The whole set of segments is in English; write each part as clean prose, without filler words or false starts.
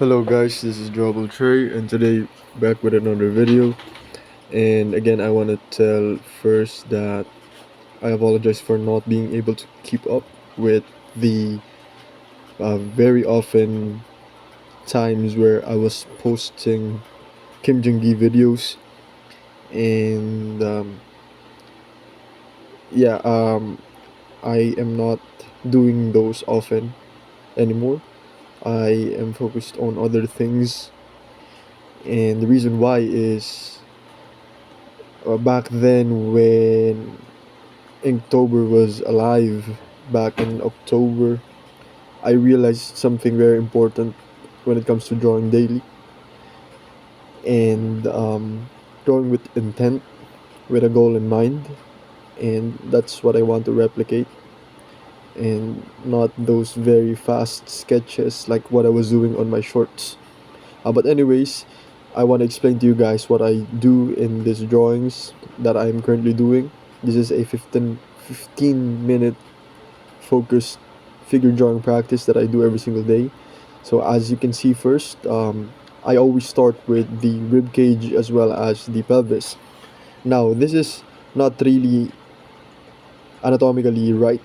Hello guys, this is Jobel Trey and today back with another video. And again, I want to tell first that I apologize for not being able to keep up with the very often times where I was posting Kim Jong-gi videos. And yeah, I am not doing those often anymore. I am focused on other things, and the reason why is back then when Inktober was alive, back in October, I realized something very important when it comes to drawing daily and drawing with intent, with a goal in mind, and that's what I want to replicate, and not those very fast sketches like what I was doing on my shorts. But anyways, I want to explain to you guys what I do in these drawings that I am currently doing. This is a 15 minute focused figure drawing practice that I do every single day. So as you can see first, I always start with the rib cage as well as the pelvis. Now this is not really anatomically right,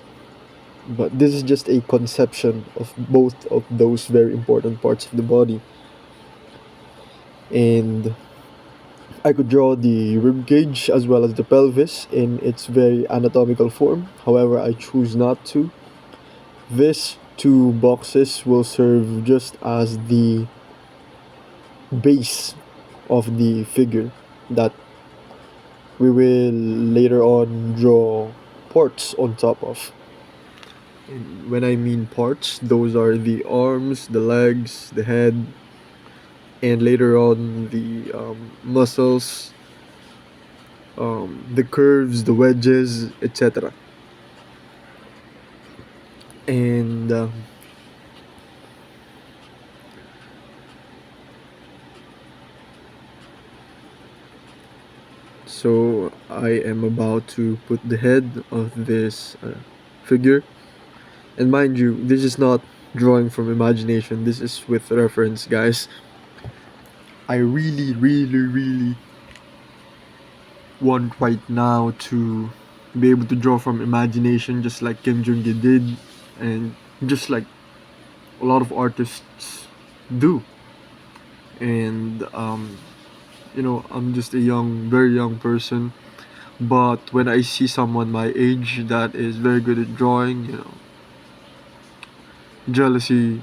but this is just a conception of both of those very important parts of the body. And I could draw the rib cage as well as the pelvis in its very anatomical form. However, I choose not to. These two boxes will serve just as the base of the figure that we will later on draw parts on top of. And when I mean parts, those are the arms, the legs, the head, and later on the muscles, the curves, the wedges, etc. And so I am about to put the head of this figure. And mind you, this is not drawing from imagination, this is with reference, guys. I really want right now to be able to draw from imagination just like Kim Jong-gi did, and just like a lot of artists do. And I'm just a very young person, but when I see someone my age that is very good at drawing, jealousy,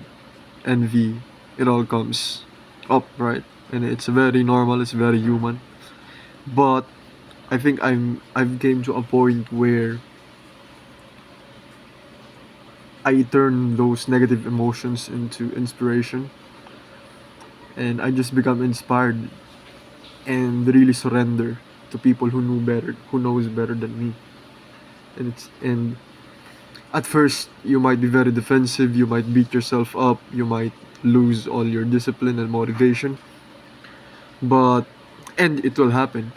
envy, it all comes up, right? And it's very normal, it's very human. But I think I've came to a point where I turn those negative emotions into inspiration, and I just become inspired and really surrender to people who knows better than me. And at first you might be very defensive, you might beat yourself up, you might lose all your discipline and motivation, but and it will happen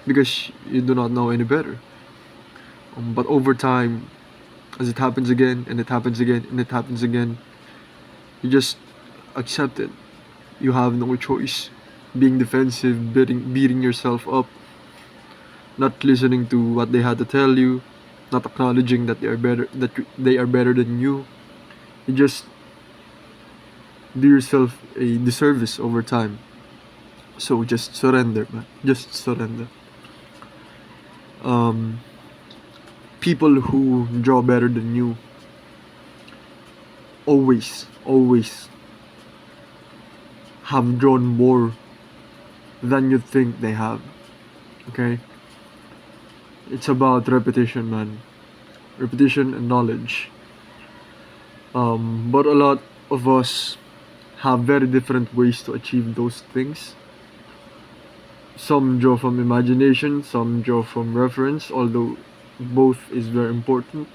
because you do not know any better. But over time, as it happens again and it happens again and it happens again, you just accept it. You have no choice. Being defensive, beating yourself up, not listening to what they had to tell you, not acknowledging they are better than you. You just do yourself a disservice over time. So just surrender, man. Just surrender. Um, People who draw better than you always have drawn more than you think they have. Okay? It's about repetition, man. Repetition and knowledge. But a lot of us have very different ways to achieve those things. Some draw from imagination, some draw from reference, although both is very important.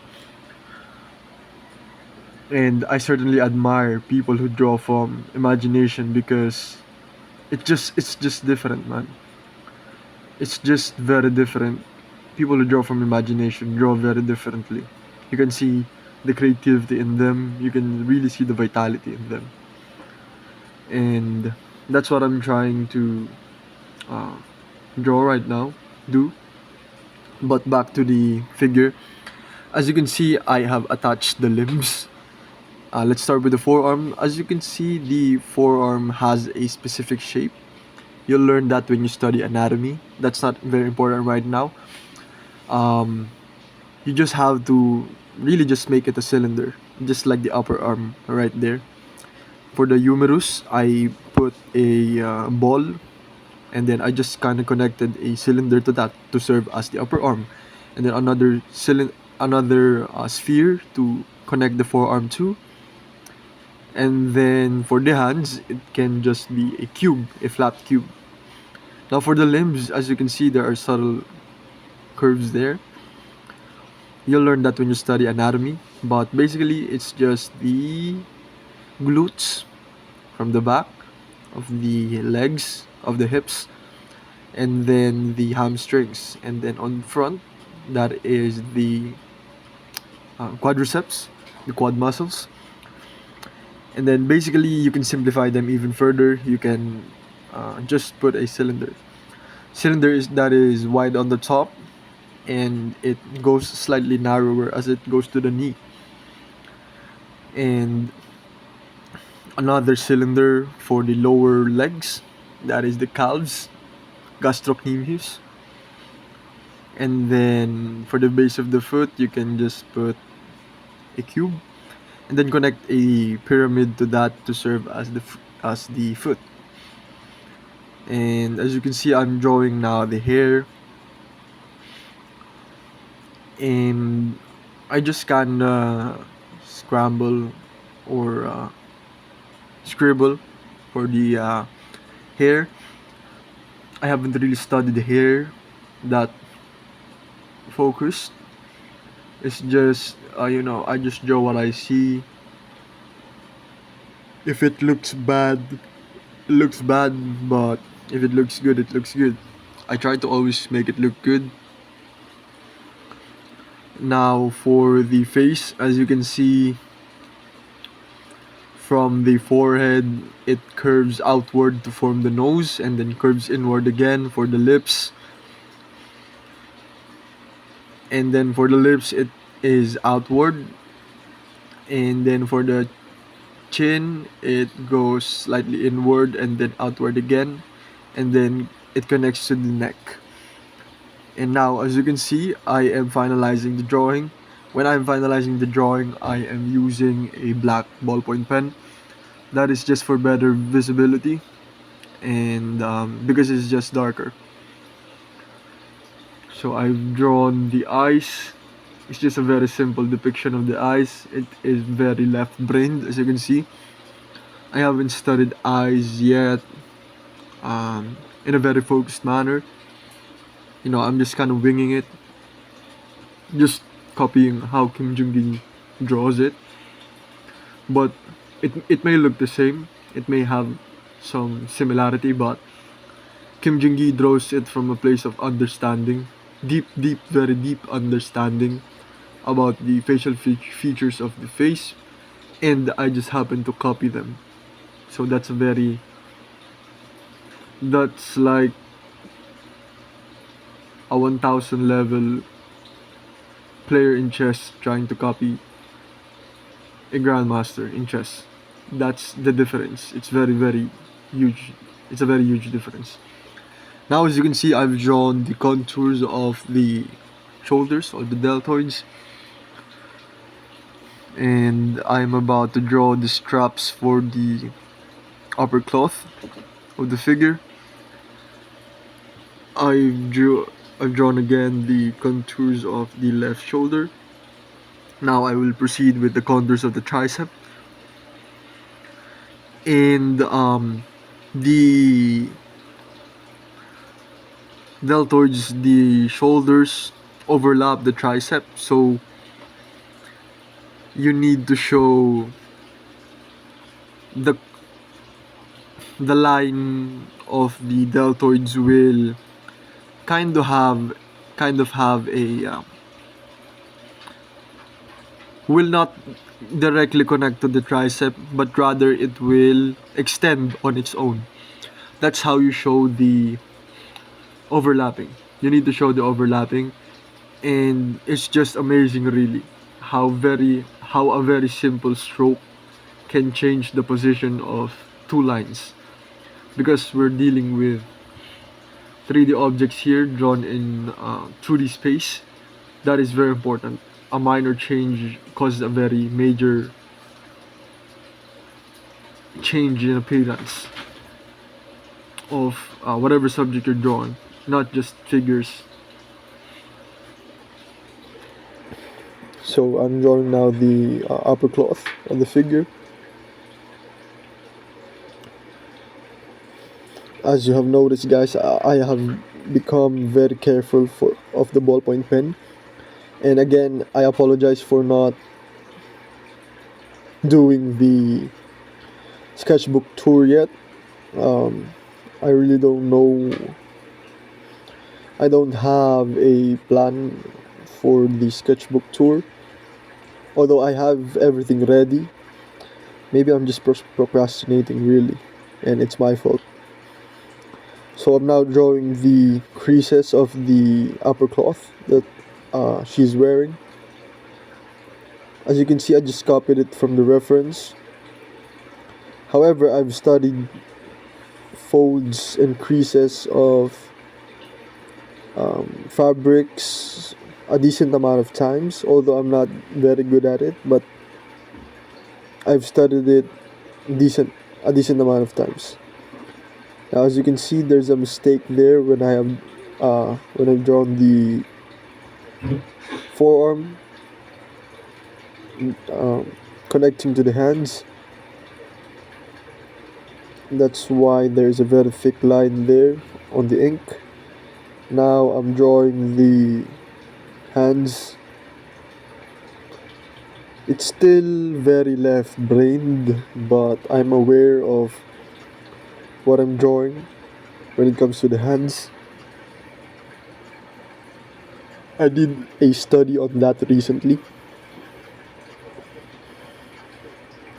And I certainly admire people who draw from imagination because it's just different, man. It's just very different. People who draw from imagination draw very differently. You can see the creativity in them, you can really see the vitality in them. and that's what I'm trying to uh, draw right now. Do but back to the figure. As you can see, I have attached the limbs. Let's start with the forearm. As you can see, the forearm has a specific shape. You'll learn that when you study anatomy. That's not very important right now. Um, you just have to really just make it a cylinder, just like the upper arm right there. For the humerus, I put a ball, and then I just kind of connected a cylinder to that to serve as the upper arm, and then another sphere to connect the forearm to. And then for the hands, it can just be a cube, a flat cube. Now for the limbs, as you can see, there are subtle curves there. You'll learn that when you study anatomy, but basically it's just the glutes from the back of the legs, of the hips, and then the hamstrings, and then on front, that is the quadriceps, the quad muscles. And then basically you can simplify them even further. You can just put a cylinder is that is wide on the top, and it goes slightly narrower as it goes to the knee, and another cylinder for the lower legs, that is the calves, gastrocnemius. And then for the base of the foot, you can just put a cube, and then connect a pyramid to that to serve as the foot. And as you can see, I'm drawing now the hair, and I just kinda scramble or scribble for the hair. I haven't really studied the hair that focused. It's just I just draw what I see. If it looks bad, it looks bad, but if it looks good, it looks good. I try to always make it look good. Now for the face, as you can see, from the forehead, it curves outward to form the nose, and then curves inward again for the lips. And then for the lips, it is outward. And then for the chin, it goes slightly inward and then outward again. And then it connects to the neck. And now, as you can see, I am finalizing the drawing. When I'm finalizing the drawing, I am using a black ballpoint pen. That is just for better visibility, and because it's just darker. So I've drawn the eyes. It's just a very simple depiction of the eyes. It is very left-brained, as you can see. I haven't studied eyes yet in a very focused manner. I'm just kind of winging it, just copying how Kim Jong-gi draws it. But it may look the same. It may have some similarity, but Kim Jong-gi draws it from a place of understanding, deep, very deep understanding about the facial features of the face, and I just happen to copy them. So that's like a 1000 level player in chess trying to copy a grandmaster in chess. That's the difference. It's very huge. It's a very huge difference. Now, as you can see, I've drawn the contours of the shoulders or the deltoids, and I'm about to draw the straps for the upper cloth of the figure. I've drawn again the contours of the left shoulder. Now I will proceed with the contours of the tricep, and the deltoids, the shoulders overlap the tricep, so you need to show the line of the deltoids will kind of have a will not directly connect to the tricep, but rather it will extend on its own. That's how you show the overlapping. You need to show the overlapping, and it's just amazing, really, how a very simple stroke can change the position of two lines, because we're dealing with 3D objects here drawn in 2D space. That is very important. A minor change causes a very major change in appearance of whatever subject you're drawing, not just figures. So I'm drawing now the upper cloth of the figure. As you have noticed, guys, I have become very careful of the ballpoint pen. And again, I apologize for not doing the sketchbook tour yet. I really don't know. I don't have a plan for the sketchbook tour. Although I have everything ready, maybe I'm just procrastinating, really, and it's my fault. So I'm now drawing the creases of the upper cloth that she's wearing. As you can see, I just copied it from the reference. However, I've studied folds and creases of fabrics a decent amount of times, although I'm not very good at it, but I've studied it a decent amount of times. Now, as you can see, there's a mistake there when I've drawn the forearm connecting to the hands. That's why there's a very thick line there on the ink. Now I'm drawing the hands. It's still very left-brained, but I'm aware of what I'm drawing when it comes to the hands. I did a study on that recently.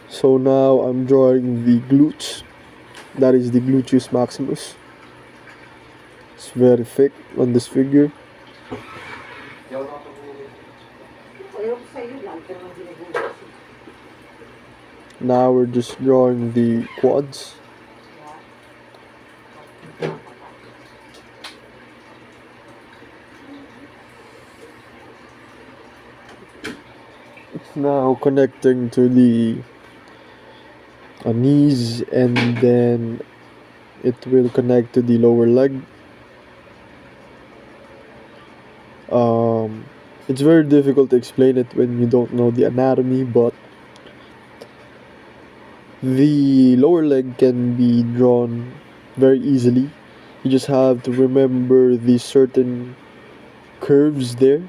So now I'm drawing the glutes. That is the gluteus maximus. It's very thick on this figure. Now we're just drawing the quads. It's now connecting to the knees, and then it will connect to the lower leg. It's very difficult to explain it when you don't know the anatomy, but the lower leg can be drawn very easily. You just have to remember the certain curves there.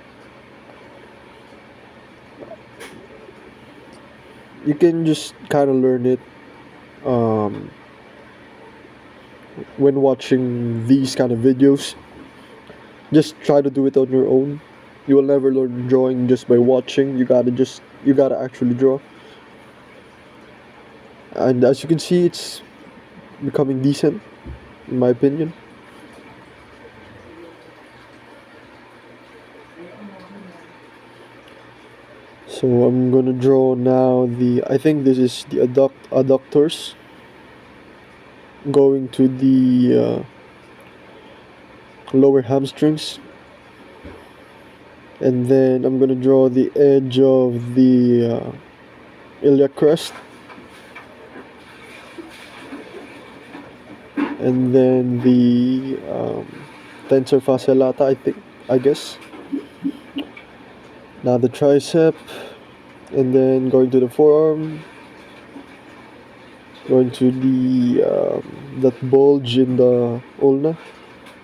You can just kind of learn it when watching these kind of videos. Just try to do it on your own. You will never learn drawing just by watching. You gotta actually draw. And as you can see, it's becoming decent, in my opinion. So I'm gonna draw now I think this is the adductors going to the lower hamstrings, and then I'm gonna draw the edge of the iliac crest, and then the tensor fascia lata, I guess. Now the tricep, and then going to the forearm, going to the that bulge in the ulna.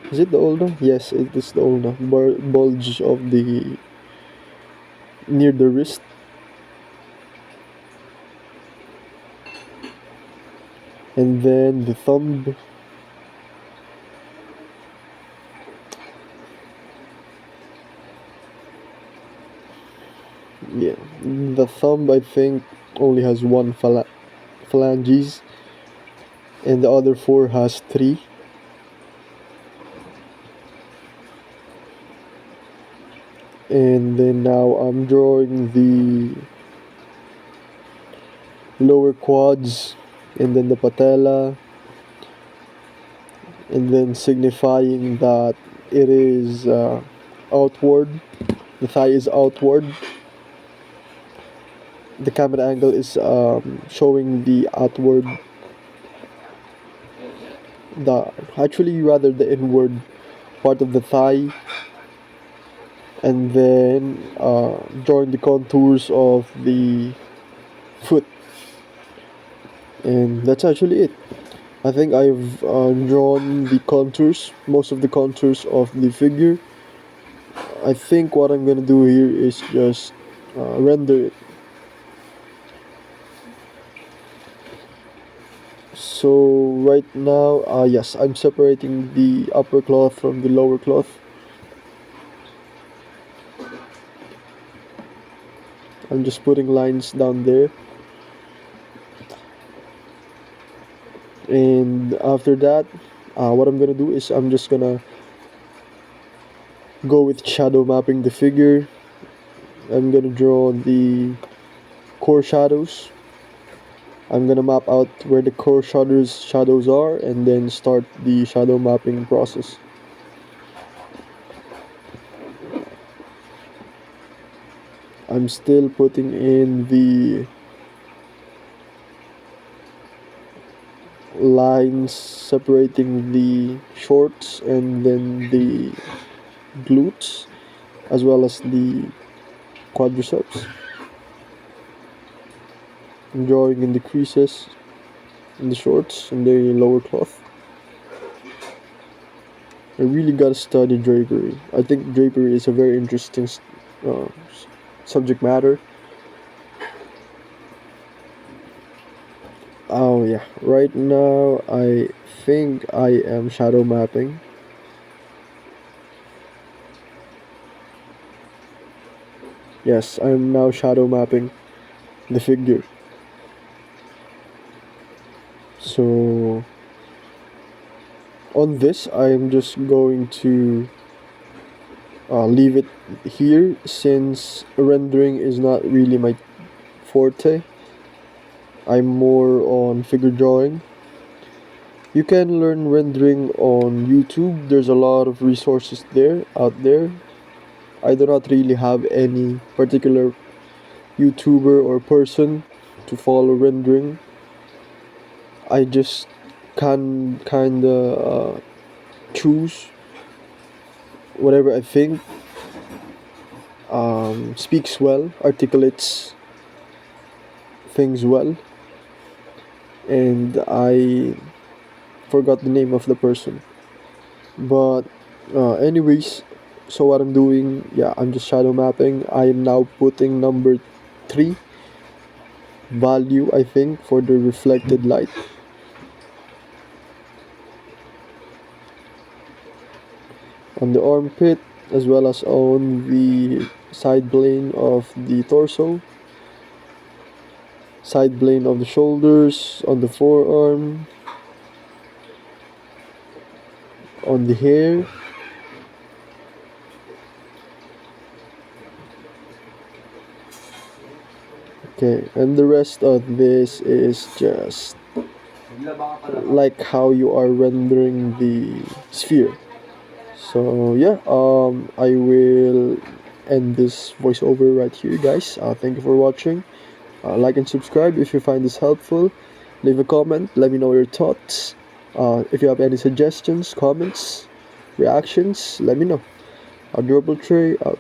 Is it the ulna? Yes, it is the ulna. Bulge of the near the wrist. And then the thumb. Yeah. The thumb, I think, only has one phalanges, and the other four has three. And then now I'm drawing the lower quads, and then the patella, and then signifying that it is outward. The thigh is outward. The camera angle is showing the outward, the actually rather the inward part of the thigh, and then drawing the contours of the foot, and that's actually it. I think I've drawn the contours, most of the contours of the figure. I think what I'm gonna do here is just render it. So right now, yes, I'm separating the upper cloth from the lower cloth. I'm just putting lines down there. And after that, what I'm gonna do is I'm just gonna go with shadow mapping the figure. I'm gonna draw the core shadows. I'm gonna map out where the core shadows are, and then start the shadow mapping process. I'm still putting in the lines separating the shorts and then the glutes, as well as the quadriceps. I'm drawing in the creases in the shorts and the lower cloth. I really gotta study drapery. I think drapery is a very interesting uh, subject matter. Oh yeah, right now I think I am shadow mapping. Yes, I am now shadow mapping the figure. So on this, I am just going to leave it here, since rendering is not really my forte. I'm more on figure drawing. You can learn rendering on YouTube. There's a lot of resources there out there. I do not really have any particular YouTuber or person to follow rendering. I just can kinda choose whatever I think speaks well, articulates things well, and I forgot the name of the person. But anyways, so what I'm doing, yeah, I'm just shadow mapping. I am now putting number 3 value, I think, for the reflected light. On the armpit, as well as on the side plane of the torso, side plane of the shoulders, on the forearm, on the hair, okay, and the rest of this is just like how you are rendering the sphere. So yeah, I will end this voiceover right here, guys. Thank you for watching. Like and subscribe if you find this helpful. Leave a comment. Let me know your thoughts. If you have any suggestions, comments, reactions, let me know. Durable Tray out.